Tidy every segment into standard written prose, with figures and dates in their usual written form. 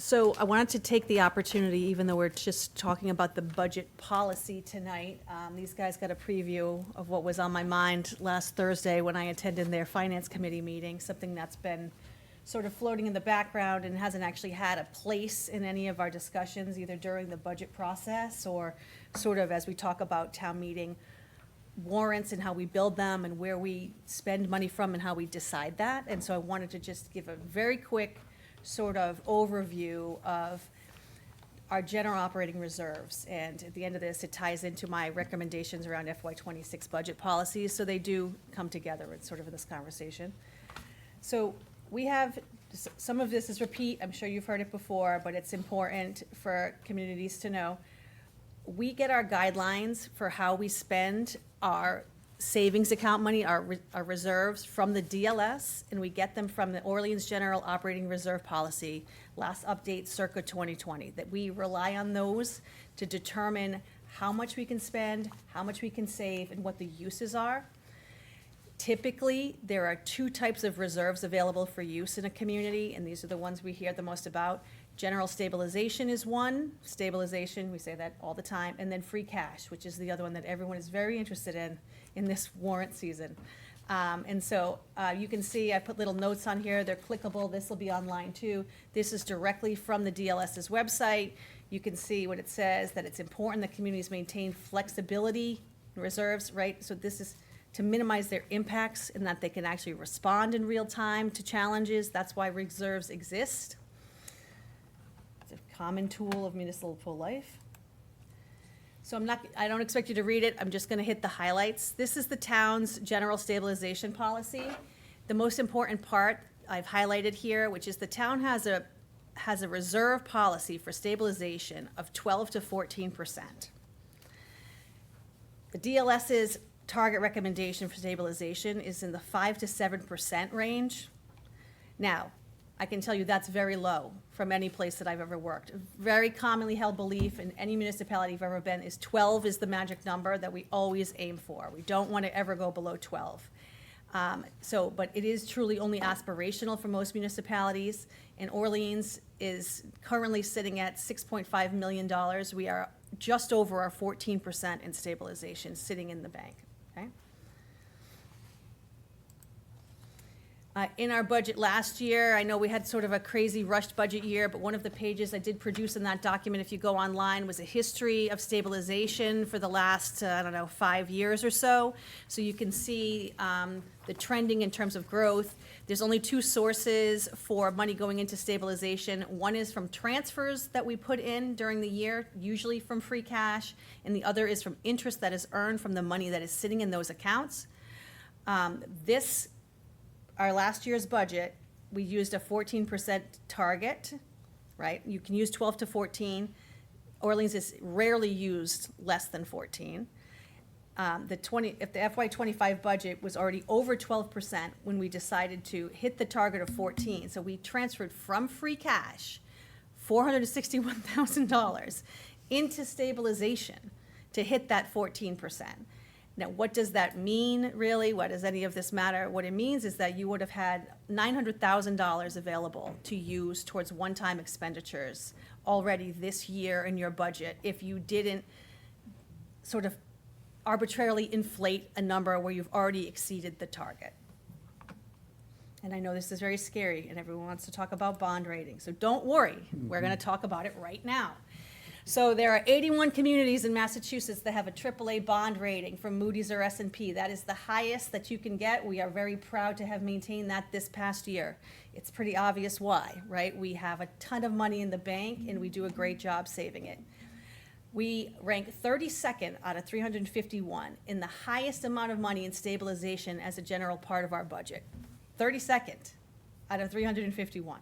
So I wanted to take the opportunity, even though we're just talking about the budget policy tonight, these guys got a preview of what was on my mind last Thursday when I attended their finance committee meeting, something that's been sort of floating in the background and hasn't actually had a place in any of our discussions, either during the budget process or sort of as we talk about town meeting warrants and how we build them and where we spend money from and how we decide that. And so I wanted to just give a very quick sort of overview of our general operating reserves. And at the end of this, it ties into my recommendations around FY26 budget policies. So they do come together in sort of this conversation. So we have, some of this is repeat. I'm sure you've heard it before, but it's important for communities to know. We get our guidelines for how we spend our savings account money, our reserves from the DLS, and we get them from the Orleans General Operating Reserve Policy, last update circa 2020, that we rely on those to determine how much we can spend, how much we can save, and what the uses are. Typically, there are two types of reserves available for use in a community, and these are the ones we hear the most about. General stabilization is one, stabilization, we say that all the time, and then free cash, which is the other one that everyone is very interested in this warrant season. And so you can see I put little notes on here, they're clickable, this will be online too. This is directly from the DLS's website. You can see what it says, that it's important that communities maintain flexibility in reserves, right? So this is to minimize their impacts and that they can actually respond in real time to challenges. That's why reserves exist. It's a common tool of municipal life. So I don't expect you to read it. I'm just gonna hit the highlights. This is the town's general stabilization policy. The most important part I've highlighted here, which is the town has a reserve policy for stabilization of 12 to 14%. The DLS's target recommendation for stabilization is in the 5 to 7% range. Now, I can tell you that's very low from any place that I've ever worked. A very commonly held belief in any municipality I've ever been is 12 is the magic number that we always aim for. We don't want to ever go below 12. But it is truly only aspirational for most municipalities. And Orleans is currently sitting at $6.5 million. We are just over our 14% in stabilization sitting in the bank. Okay. In our budget last year, I know we had sort of a crazy rushed budget year, but one of the pages I did produce in that document, if you go online, was a history of stabilization for the last, 5 years or so. So you can see the trending in terms of growth. There's only two sources for money going into stabilization. One is from transfers that we put in during the year, usually from free cash, and the other is from interest that is earned from the money that is sitting in those accounts. Our last year's budget, we used a 14% target, right? You can use 12 to 14. Orleans is rarely used less than 14. If the FY25 budget was already over 12% when we decided to hit the target of 14. So we transferred from free cash $461,000 into stabilization to hit that 14%. Now, what does that mean, really? What does any of this matter? What it means is that you would have had $900,000 available to use towards one-time expenditures already this year in your budget if you didn't sort of arbitrarily inflate a number where you've already exceeded the target. And I know this is very scary, and everyone wants to talk about bond rating. So don't worry, we're going to talk about it right now. So there are 81 communities in Massachusetts that have a AAA bond rating from Moody's or S&P. That is the highest that you can get. We are very proud to have maintained that this past year. It's pretty obvious why, right? We have a ton of money in the bank, and we do a great job saving it. We rank 32nd out of 351 in the highest amount of money in stabilization as a general part of our budget. 32nd out of 351.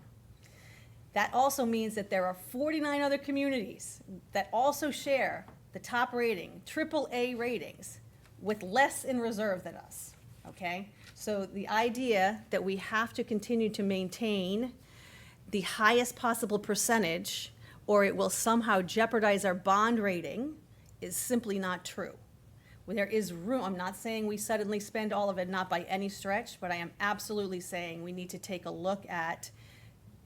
That also means that there are 49 other communities that also share the top rating, AAA ratings, with less in reserve than us, okay? So the idea that we have to continue to maintain the highest possible percentage or it will somehow jeopardize our bond rating is simply not true. There is room. I'm not saying we suddenly spend all of it, not by any stretch, but I am absolutely saying we need to take a look at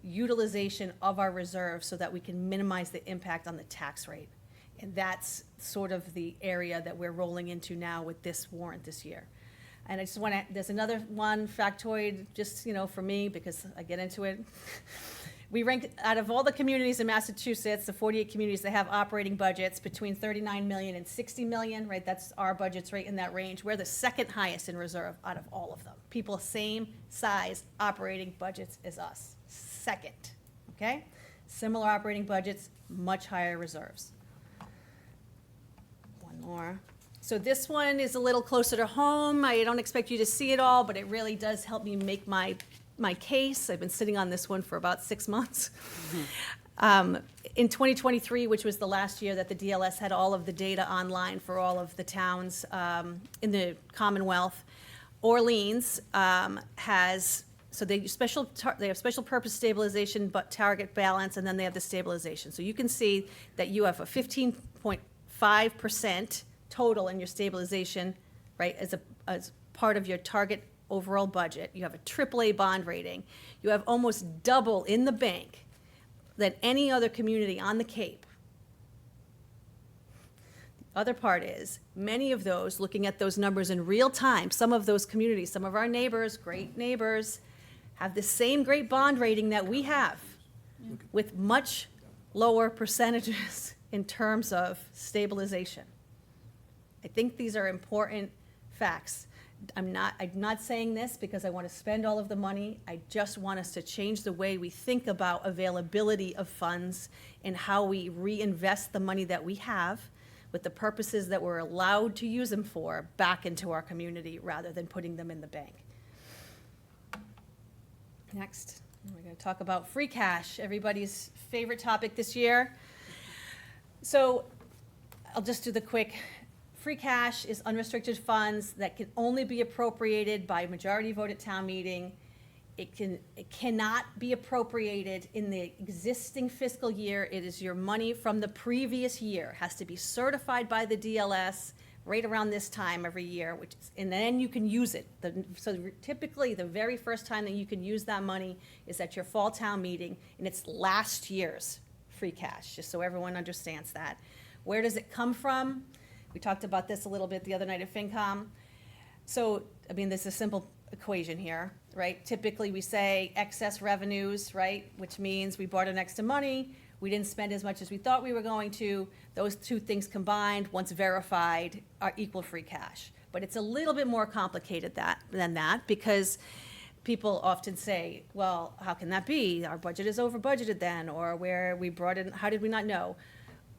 utilization of our reserves so that we can minimize the impact on the tax rate. And that's sort of the area that we're rolling into now with this warrant this year. And I just want to, there's another one factoid, just, for me, because I get into it. We rank, out of all the communities in Massachusetts, the 48 communities that have operating budgets between 39 million and 60 million, right? That's our budgets right in that range. We're the second highest in reserve out of all of them. People same size operating budgets as us. Second, okay? Similar operating budgets, much higher reserves. One more. So this one is a little closer to home. I don't expect you to see it all, but it really does help me make my case. I've been sitting on this one for about 6 months. In 2023, which was the last year that the DLS had all of the data online for all of the towns in the Commonwealth, Orleans has, so they have special purpose stabilization, but target balance, and then they have the stabilization. So you can see that you have a 15.5% total in your stabilization, right, as part of your target overall budget. You have a AAA bond rating. You have almost double in the bank than any other community on the Cape. The other part is, many of those, looking at those numbers in real time, some of those communities, some of our neighbors, great neighbors, have the same great bond rating that we have, with much lower percentages in terms of stabilization. I think these are important facts. I'm not saying this because I want to spend all of the money. I just want us to change the way we think about availability of funds and how we reinvest the money that we have with the purposes that we're allowed to use them for back into our community rather than putting them in the bank. Next, we're going to talk about free cash, everybody's favorite topic this year. So I'll just do the quick. Free cash is unrestricted funds that can only be appropriated by majority vote at town meeting. It cannot be appropriated in the existing fiscal year. It is your money from the previous year. It has to be certified by the DLS right around this time every year, and then you can use it. So typically, the very first time that you can use that money is at your fall town meeting, and it's last year's free cash, just so everyone understands that. Where does it come from? We talked about this a little bit the other night at FinCom. So, there's a simple equation here, right? Typically, we say excess revenues, right? Which means we brought in extra money, we didn't spend as much as we thought we were going to. Those two things combined, once verified, are equal free cash. But it's a little bit more complicated than that because people often say, well, how can that be? Our budget is over budgeted then, or where we brought in, how did we not know?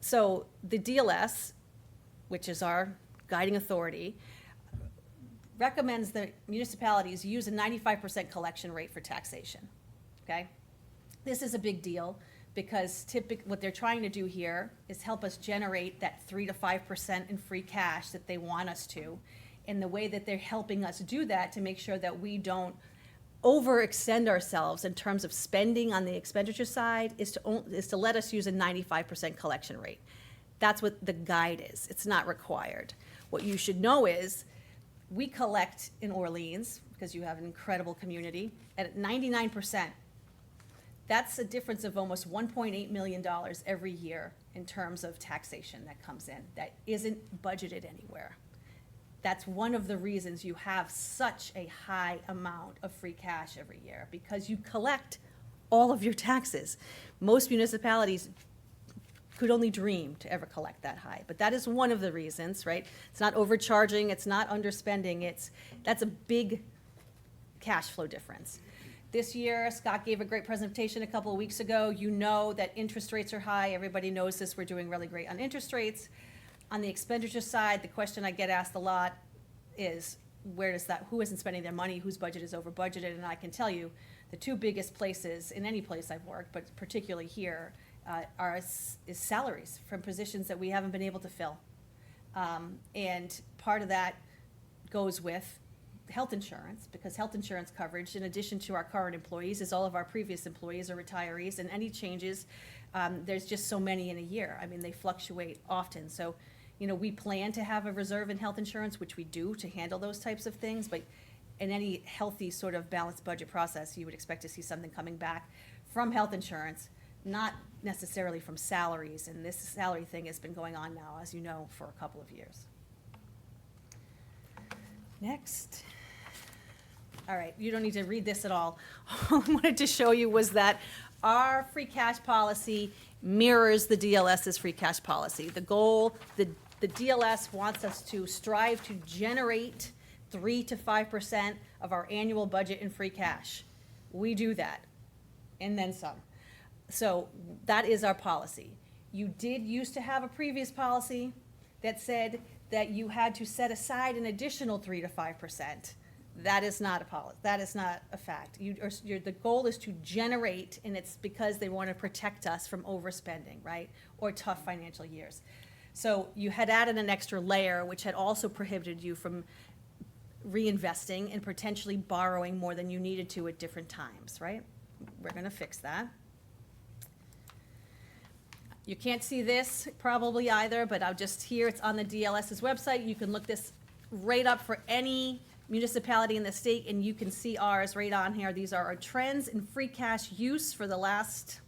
So the DLS, which is our guiding authority, recommends that municipalities use a 95% collection rate for taxation, okay? This is a big deal because what they're trying to do here is help us generate that 3 to 5% in free cash that they want us to. And the way that they're helping us do that to make sure that we don't overextend ourselves in terms of spending on the expenditure side is to let us use a 95% collection rate. That's what the guide is. It's not required. What you should know is we collect in Orleans, because you have an incredible community, at 99%. That's a difference of almost $1.8 million every year in terms of taxation that comes in that isn't budgeted anywhere. That's one of the reasons you have such a high amount of free cash every year, because you collect all of your taxes. Most municipalities could only dream to ever collect that high. But that is one of the reasons, right? It's not overcharging, it's not underspending, that's a big cash flow difference. This year, Scott gave a great presentation a couple of weeks ago. You know that interest rates are high. Everybody knows this. We're doing really great on interest rates. On the expenditure side, the question I get asked a lot is, who isn't spending their money, whose budget is over budgeted? And I can tell you, the two biggest places, in any place I've worked, but particularly here, is salaries from positions that we haven't been able to fill. And part of that goes with health insurance, because health insurance coverage, in addition to our current employees, is all of our previous employees or retirees, and any changes, there's just so many in a year. They fluctuate often. So, we plan to have a reserve in health insurance, which we do to handle those types of things, but in any healthy sort of balanced budget process, you would expect to see something coming back. from health insurance, not necessarily from salaries. And this salary thing has been going on now, as you know, for a couple of years. Next. All right, you don't need to read this at all. All I wanted to show you was that our free cash policy mirrors the DLS's free cash policy. The goal, the DLS wants us to strive to generate 3 to 5% of our annual budget in free cash. We do that, and then some. So that is our policy. You did used to have a previous policy that said that you had to set aside an additional 3 to 5%. That is not a policy. That is not a fact. The goal is to generate, and it's because they want to protect us from overspending, right, or tough financial years. So you had added an extra layer, which had also prohibited you from reinvesting and potentially borrowing more than you needed to at different times, right? We're going to fix that. You can't see this probably either, but I'll just here, it's on the DLS's website. You can look this right up for any municipality in the state, and you can see ours right on here. These are our trends in free cash use for the last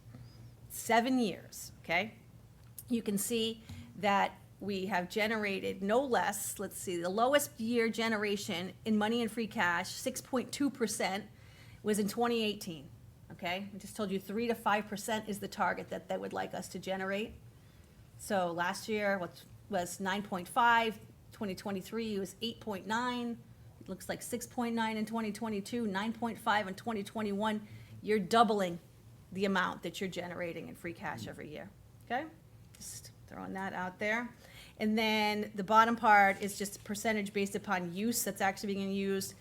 7 years, okay? You can see that we have generated no less, let's see, the lowest year generation in money and free cash, 6.2%, was in 2018, okay? I just told you 3 to 5% is the target that they would like us to generate. So last year was 9.5, 2023 was 8.9, looks like 6.9 in 2022, 9.5 in 2021. You're doubling the amount that you're generating in free cash every year, okay? Just throwing that out there. And then the bottom part is just percentage based upon use that's actually being used.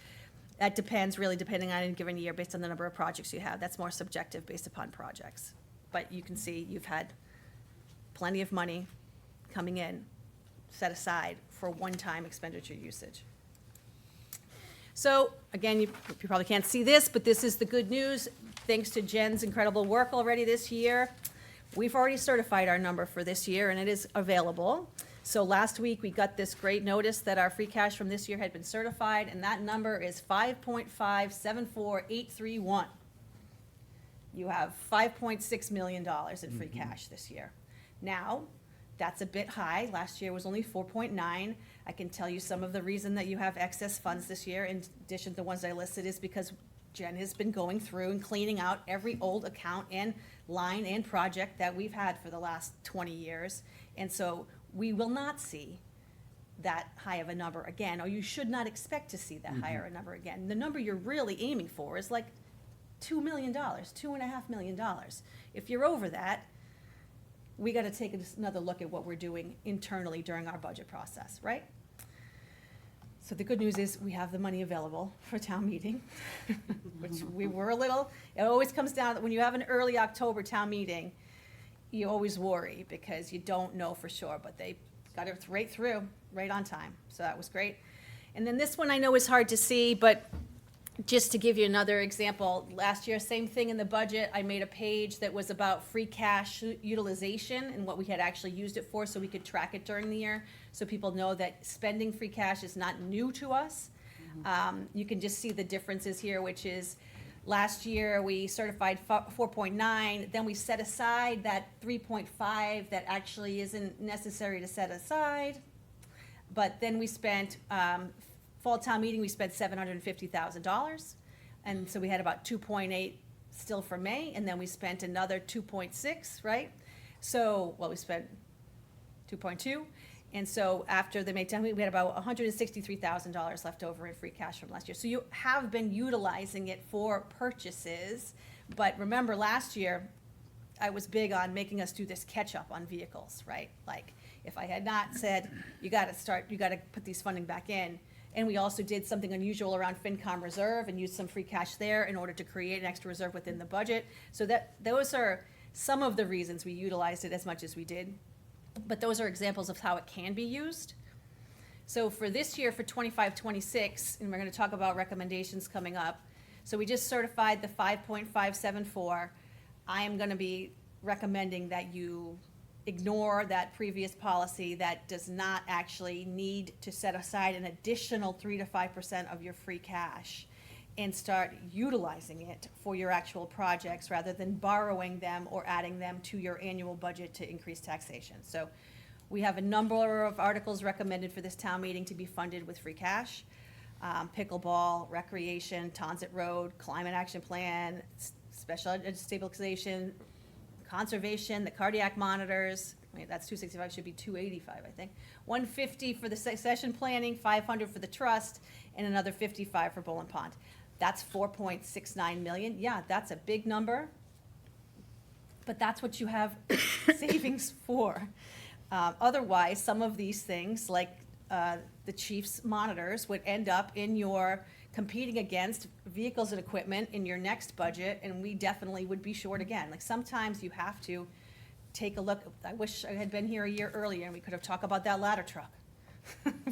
That depends, really depending on any given year based on the number of projects you have. That's more subjective based upon projects. But you can see you've had plenty of money coming in, set aside for one-time expenditure usage. So again, you probably can't see this, but this is the good news. Thanks to Jen's incredible work already this year, we've already certified our number for this year, and it is available. So last week, we got this great notice that our free cash from this year had been certified, and that number is 5.574831. You have $5.6 million in free cash this year. Now, that's a bit high. Last year was only 4.9. I can tell you some of the reason that you have excess funds this year, in addition to the ones I listed, is because Jen has been going through and cleaning out every old account and line and project that we've had for the last 20 years. And so we will not see that high of a number again, or you should not expect to see that higher a number again. The number you're really aiming for is like $2 million, $2.5 million. If you're over that, we got to take another look at what we're doing internally during our budget process, right? So the good news is we have the money available for town meeting, which we were a little, it always comes down that when you have an early October town meeting, you always worry because you don't know for sure, but they got it right through, right on time. So that was great. And then this one I know is hard to see, but just to give you another example, last year, same thing in the budget. I made a page that was about free cash utilization and what we had actually used it for so we could track it during the year so people know that spending free cash is not new to us. You can just see the differences here, which is last year we certified 4.9, then we set aside that 3.5 that actually isn't necessary to set aside. But then we spent fall town meeting, we spent $750,000, and so we had about 2.8 still for May, and then we spent another 2.6, right? So, well, we spent 2.2, and so after the May town meeting, we had about $163,000 left over in free cash from last year. So you have been utilizing it for purchases, but remember last year, I was big on making us do this catch-up on vehicles, right? Like, if I had not said, you gotta put these funding back in. And we also did something unusual around FinCom reserve and used some free cash there in order to create an extra reserve within the budget. So those are some of the reasons we utilized it as much as we did. But those are examples of how it can be used. So for this year, for 25-26, and we're going to talk about recommendations coming up. So we just certified the 5.574. I am going to be recommending that you ignore that previous policy that does not actually need to set aside an additional 3 to 5% of your free cash. and start utilizing it for your actual projects rather than borrowing them or adding them to your annual budget to increase taxation. So we have a number of articles recommended for this town meeting to be funded with free cash. Pickleball, recreation, Tonsett Road, climate action plan, special ed stabilization, conservation, the cardiac monitors. Wait, that's 265, should be 285, I think. 150 for the succession planning, 500 for the trust, and another 55 for Boland Pond. That's 4.69 million. Yeah, that's a big number, but that's what you have savings for. Otherwise, some of these things, like the chief's monitors, would end up in your competing against vehicles and equipment in your next budget, and we definitely would be short again. Like, sometimes you have to take a look. I wish I had been here a year earlier and we could have talked about that ladder truck.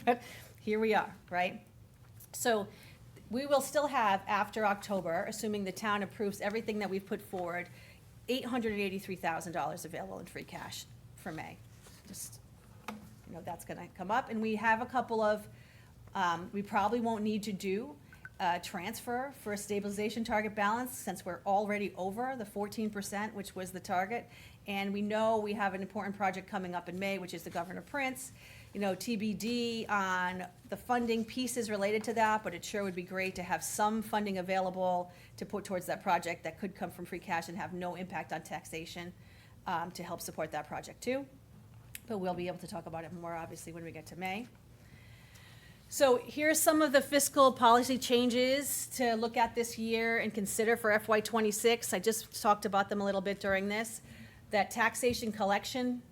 But here we are, right? So we will still have, after October, assuming the town approves everything that we've put forward, $883,000 available in free cash for May. Just, that's gonna come up. And we have a couple of, we probably won't need to do a transfer for a stabilization target balance, since we're already over the 14%, which was the target. And we know we have an important project coming up in May, which is the Governor Prince. TBD on the funding pieces related to that, but it sure would be great to have some funding available to put towards that project that could come from free cash and have no impact on taxation, to help support that project too. But we'll be able to talk about it more, obviously, when we get to May. So here's some of the fiscal policy changes to look at this year and consider for FY26. I just talked about them a little bit during this. That taxation collection,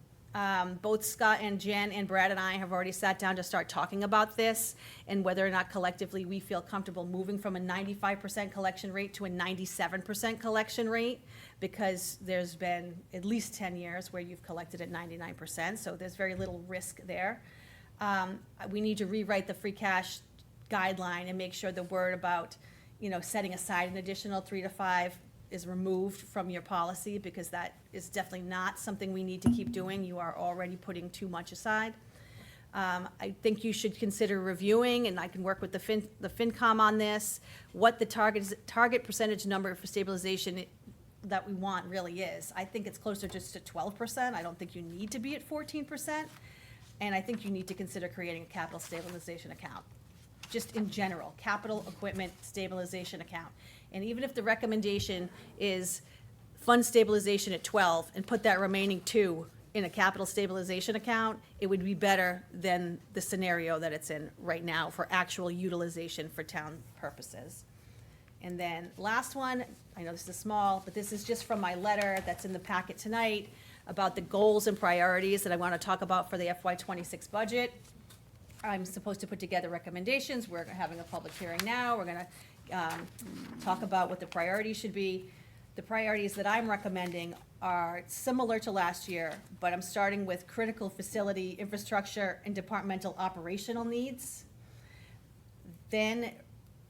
both Scott and Jen and Brad and I have already sat down to start talking about this and whether or not collectively we feel comfortable moving from a 95% collection rate to a 97% collection rate, because there's been at least 10 years where you've collected at 99%, so there's very little risk there. We need to rewrite the free cash guideline and make sure the word about, setting aside an additional 3 to 5 is removed from your policy, because that is definitely not something we need to keep doing. You are already putting too much aside. I think you should consider reviewing, and I can work with the FinCom on this, what the target percentage number for stabilization that we want really is. I think it's closer just to 12%. I don't think you need to be at 14%. And I think you need to consider creating a capital stabilization account. Just in general, capital equipment stabilization account. And even if the recommendation is fund stabilization at 12 and put that remaining 2 in a capital stabilization account, it would be better than the scenario that it's in right now for actual utilization for town purposes. And then last one, I know this is small, but this is just from my letter that's in the packet tonight about the goals and priorities that I want to talk about for the FY26 budget. I'm supposed to put together recommendations. We're having a public hearing now. We're going to talk about what the priorities should be. The priorities that I'm recommending are similar to last year, but I'm starting with critical facility infrastructure and departmental operational needs. Then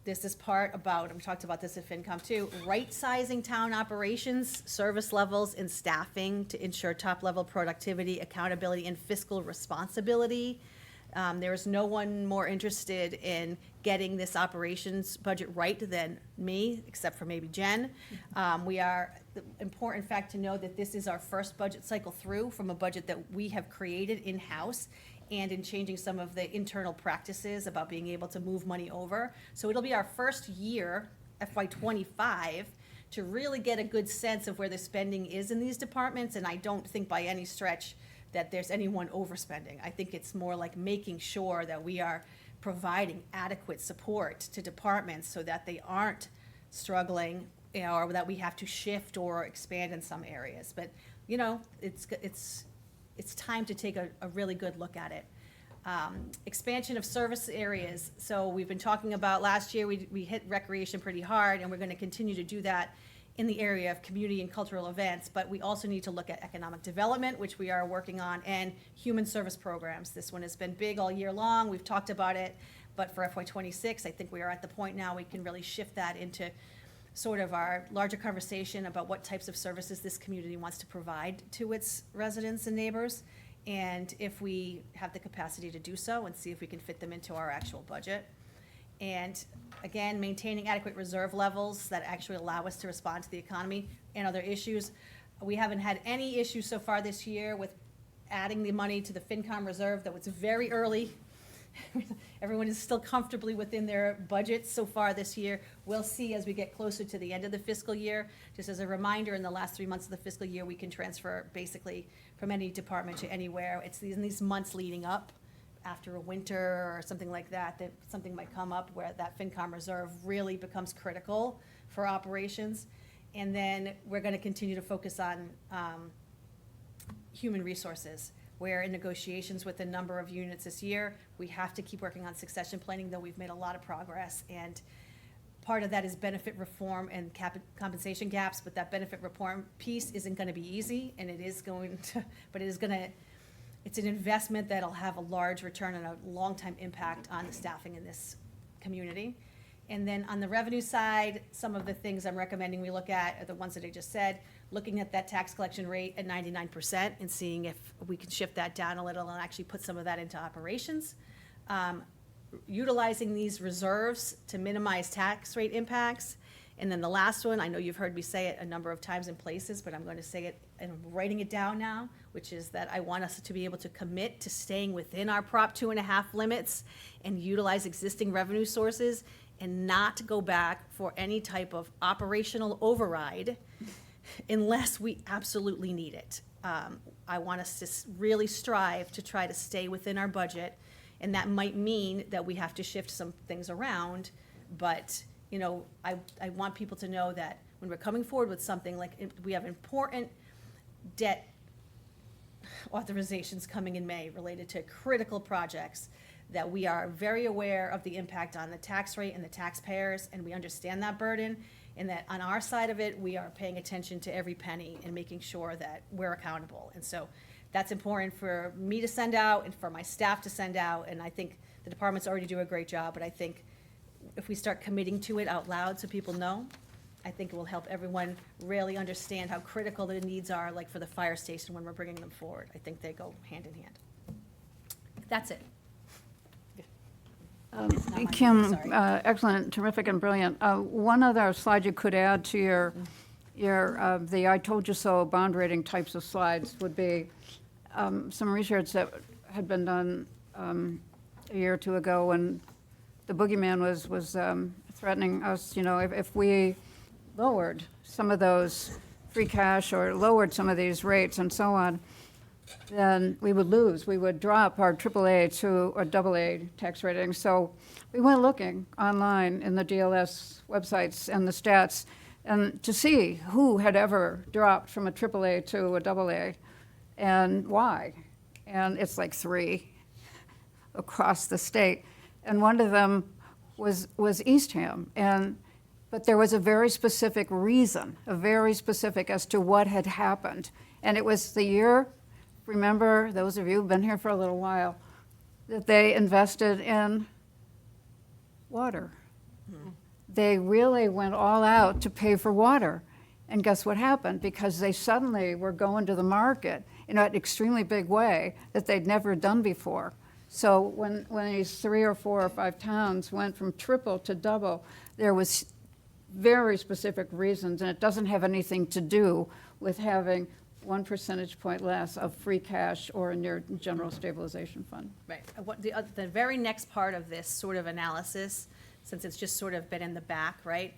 this is part about, we talked about this at FinCom too, right-sizing town operations, service levels, and staffing to ensure top-level productivity, accountability, and fiscal responsibility. There is no one more interested in getting this operations budget right than me, except for maybe Jen. Important fact to know that this is our first budget cycle through from a budget that we have created in-house, and in changing some of the internal practices about being able to move money over. So it'll be our first year, FY25, to really get a good sense of where the spending is in these departments, and I don't think by any stretch that there's anyone overspending. I think it's more like making sure that we are providing adequate support to departments so that they aren't struggling, or that we have to shift or expand in some areas. But, it's time to take a really good look at it. Expansion of service areas. So we've been talking about last year, we hit recreation pretty hard, and we're going to continue to do that in the area of community and cultural events, but we also need to look at economic development, which we are working on, and human service programs. This one has been big all year long. We've talked about it, but for FY26, I think we are at the point now we can really shift that into sort of our larger conversation about what types of services this community wants to provide to its residents and neighbors, and if we have the capacity to do so, and see if we can fit them into our actual budget. And again, maintaining adequate reserve levels that actually allow us to respond to the economy and other issues. We haven't had any issues so far this year with adding the money to the FinCom reserve, though it's very early. Everyone is still comfortably within their budgets so far this year. We'll see as we get closer to the end of the fiscal year. Just as a reminder, in the last 3 months of the fiscal year, we can transfer basically from any department to anywhere. It's in these months leading up, after a winter or something like that, that something might come up where that FinCom reserve really becomes critical for operations. And then we're gonna continue to focus on human resources. We're in negotiations with a number of units this year. We have to keep working on succession planning, though we've made a lot of progress. And part of that is benefit reform and compensation gaps, but that benefit reform piece isn't gonna be easy, and it is going to, but it is gonna, it's an investment that'll have a large return and a long-time impact on the staffing in this community. And then on the revenue side, some of the things I'm recommending we look at are the ones that I just said, looking at that tax collection rate at 99% and seeing if we can shift that down a little and actually put some of that into operations. Utilizing these reserves to minimize tax rate impacts. And then the last one, I know you've heard me say it a number of times in places, but I'm going to say it, and I'm writing it down now, which is that I want us to be able to commit to staying within our Prop 2.5 limits and utilize existing revenue sources and not go back for any type of operational override unless we absolutely need it. I want us to really strive to try to stay within our budget, and that might mean that we have to shift some things around, but, you know, I want people to know that when we're coming forward with something, like, we have important debt authorizations coming in May related to critical projects, that we are very aware of the impact on the tax rate and the taxpayers, and we understand that burden, and that on our side of it, we are paying attention to every penny and making sure that we're accountable. And so that's important for me to send out and for my staff to send out, and I think the departments already do a great job, but I think if we start committing to it out loud so people know, I think it will help everyone really understand how critical the needs are, like for the fire station when we're bringing them forward. I think they go hand in hand. That's it. It's not mine, Kim, sorry. excellent, terrific, and brilliant. One other slide you could add to your the I told you so bond rating types of slides would be some research that had been done a year or two ago when the boogeyman was threatening us. You know, if we lowered some of those free cash or lowered some of these rates and so on, then we would lose. We would drop our AAA to a AA tax rating. So we went looking online in the DLS websites and the stats and to see who had ever dropped from a AAA to a AA and why. And it's like 3 across the state. And one of them was Eastham. But there was a very specific reason, as to what had happened. And it was the year, remember, those of you who've been here for a little while, that they invested in water. They really went all out to pay for water. And guess what happened? Because they suddenly were going to the market in an extremely big way that they'd never done before. So when these 3 or 4 or 5 towns went from triple to double, there was very specific reasons, and it doesn't have anything to do with having 1 percentage point less of free cash or in your general stabilization fund. Right. The very next part of this sort of analysis, since it's just sort of been in the back, right,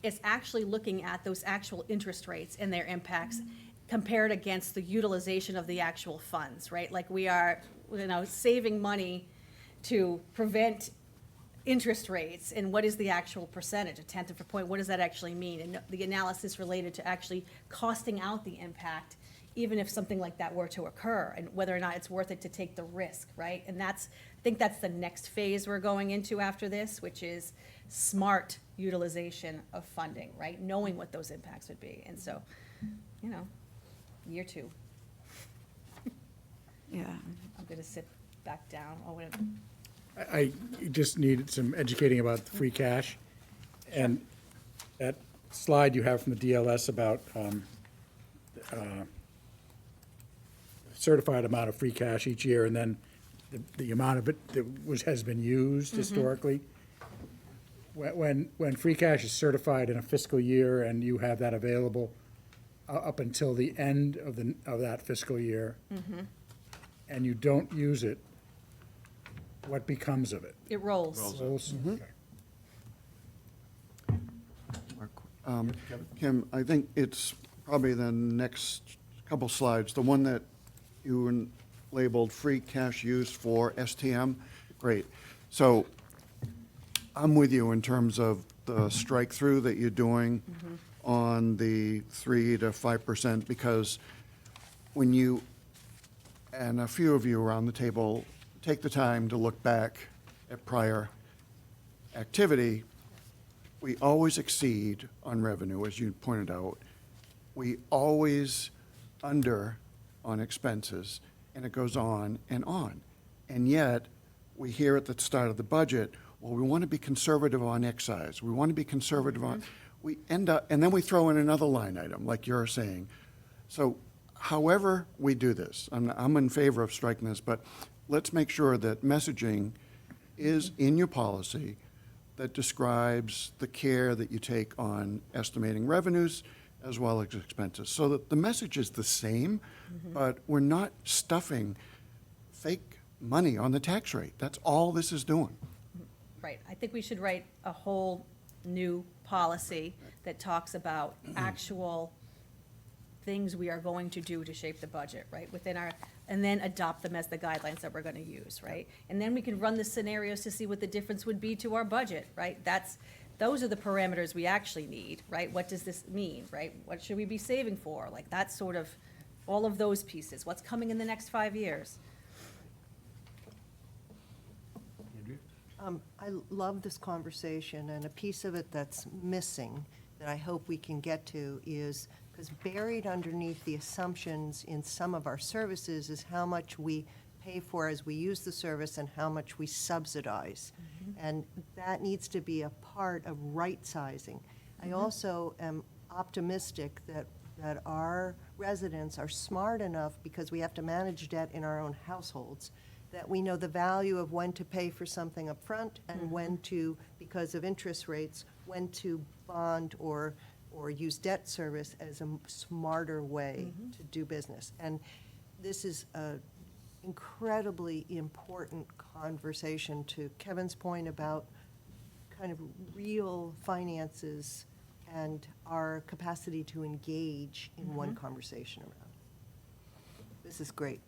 is actually looking at those actual interest rates and their impacts compared against the utilization of the actual funds, right? Like we are, you know, saving money to prevent interest rates, and what is the actual percentage, 1/10 of a point, what does that actually mean? And the analysis related to actually costing out the impact, even if something like that were to occur, and whether or not it's worth it to take the risk, right? And I think that's the next phase we're going into after this, which is smart utilization of funding, right? Knowing what those impacts would be. And so, you know, year 2. Yeah. I'm gonna sit back down. Oh, wait. I just needed some educating about the free cash. And that slide you have from the DLS about certified amount of free cash each year, and then the amount of it that has been used historically. when free cash is certified in a fiscal year and you have that available up until the end of that fiscal year, and you don't use it, what becomes of it? It rolls. Rolls? Okay. Kim, I think it's probably the next couple slides, the one that you labeled free cash used for STM. Great. So I'm with you in terms of the strike through that you're doing on the 3 to 5%, because when you, and a few of you around the table, take the time to look back at prior activity, we always exceed on revenue, as you pointed out. We always under on expenses, and it goes on and on. And yet, we hear at the start of the budget, well, we want to be conservative on excise. We want to be conservative on, we end up, and then we throw in another line item, like you're saying. So however we do this, I'm in favor of striking this, but let's make sure that messaging is in your policy that describes the care that you take on estimating revenues as well as expenses, so that the message is the same, but we're not stuffing fake money on the tax rate. That's all this is doing. Right, I think we should write a whole new policy that talks about actual things we are going to do to shape the budget, right, within our, and then adopt them as the guidelines that we're gonna use, right? And then we can run the scenarios to see what the difference would be to our budget, right? Those are the parameters we actually need, right? What does this mean, right? What should we be saving for? Like, that's sort of, all of those pieces, what's coming in the next 5 years? I love this conversation, and a piece of it that's missing that I hope we can get to is, because buried underneath the assumptions in some of our services is how much we pay for as we use the service and how much we subsidize. And that needs to be a part of right-sizing. I also am optimistic that our residents are smart enough, because we have to manage debt in our own households, that we know the value of when to pay for something up front and when to, because of interest rates, when to bond or use debt service as a smarter way to do business. And this is an incredibly important conversation, to Kevin's point about kind of real finances and our capacity to engage in one conversation around. This is great.